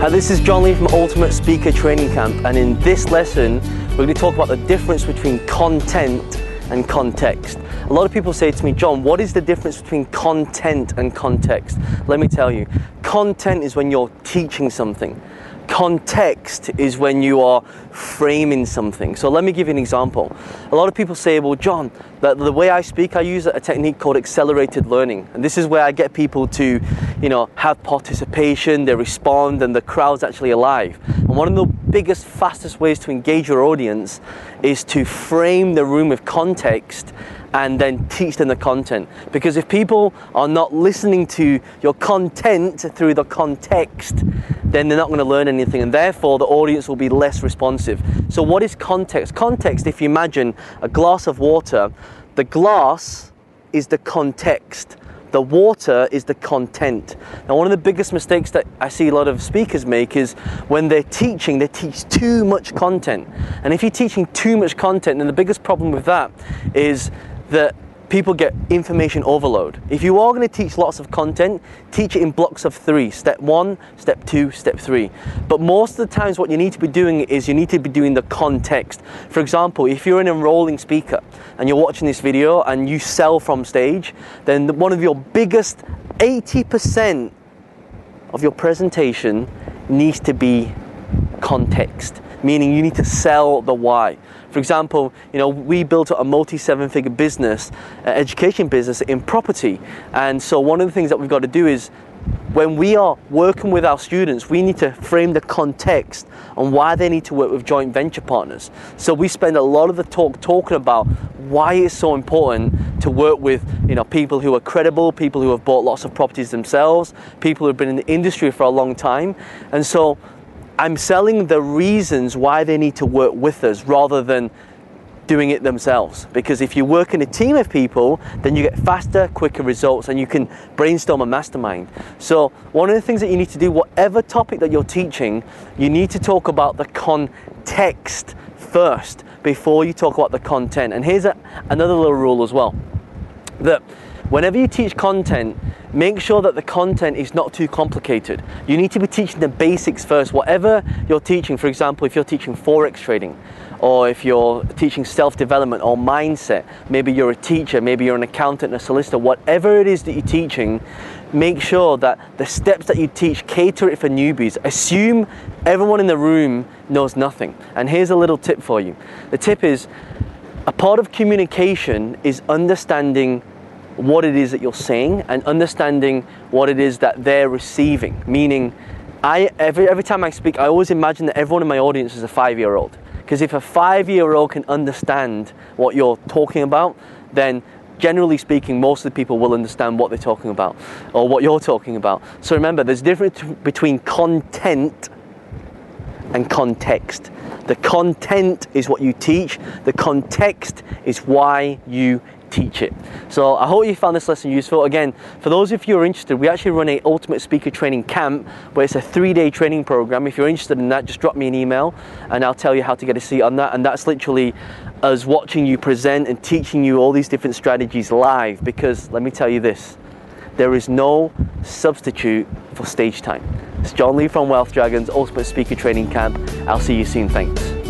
Hi, this is John Lee from Ultimate Speaker Training Camp, and in this lesson we're going to talk about the difference between content and context. A lot of people say to me, John, what is the difference between content and context? Let me tell you. Content is when you're teaching something. Context is when you are framing something. So let me give you an example. A lot of people say, well, John, the way I speak, I use a technique called accelerated learning. And this is where I get people to, have participation, they respond, and the crowd's actually alive. And one of the biggest, fastest ways to engage your audience is to frame the room with context and then teach them the content. Because if people are not listening to your content through the context, then they're not going to learn anything, and therefore the audience will be less responsive. So what is context? Context, if you imagine a glass of water, the glass is the context. The water is the content. Now, one of the biggest mistakes that I see a lot of speakers make is when they're teaching, they teach too much content. And if you're teaching too much content, then the biggest problem with that is that people get information overload. If you are going to teach lots of content, teach it in blocks of 3. Step 1, step 2, step 3. But most of the times what you need to be doing is you need to be doing the context. For example, if you're an enrolling speaker and you're watching this video and you sell from stage, then one of your biggest 80% of your presentation needs to be context, meaning you need to sell the why. For example, we built a multi-7-figure business, education business in property. And so one of the things that we've got to do is when we are working with our students, we need to frame the context on why they need to work with joint venture partners. So we spend a lot of the talk talking about why it's so important to work with people who are credible, people who have bought lots of properties themselves, people who have been in the industry for a long time. And so I'm selling the reasons why they need to work with us rather than doing it themselves. Because if you work in a team of people, then you get faster, quicker results, and you can brainstorm a mastermind. So one of the things that you need to do, whatever topic that you're teaching, you need to talk about the context first before you talk about the content. And here's another little rule as well, that whenever you teach content, make sure that the content is not too complicated. You need to be teaching the basics first. Whatever you're teaching, for example, if you're teaching Forex trading, or if you're teaching self-development or mindset, maybe you're a teacher, maybe you're an accountant, a solicitor, whatever it is that you're teaching, make sure that the steps that you teach, cater it for newbies. Assume everyone in the room knows nothing. And here's a little tip for you. The tip is, a part of communication is understanding what it is that you're saying and understanding what it is that they're receiving. Meaning, every time I speak, I always imagine that everyone in my audience is a 5-year-old. Because if a 5-year-old can understand what you're talking about, then generally speaking, most of the people will understand what they're talking about or what you're talking about. So remember, there's a difference between content and context. The content is what you teach. The context is why you teach it. So I hope you found this lesson useful. Again, for those of you who are interested, we actually run a Ultimate Speaker Training Camp where it's a 3-day training program. If you're interested in that, just drop me an email and I'll tell you how to get a seat on that. And that's literally us watching you present and teaching you all these different strategies live, because let me tell you this, there is no substitute for stage time. It's John Lee from Wealth Dragons Ultimate Speaker Training Camp. I'll see you soon. Thanks.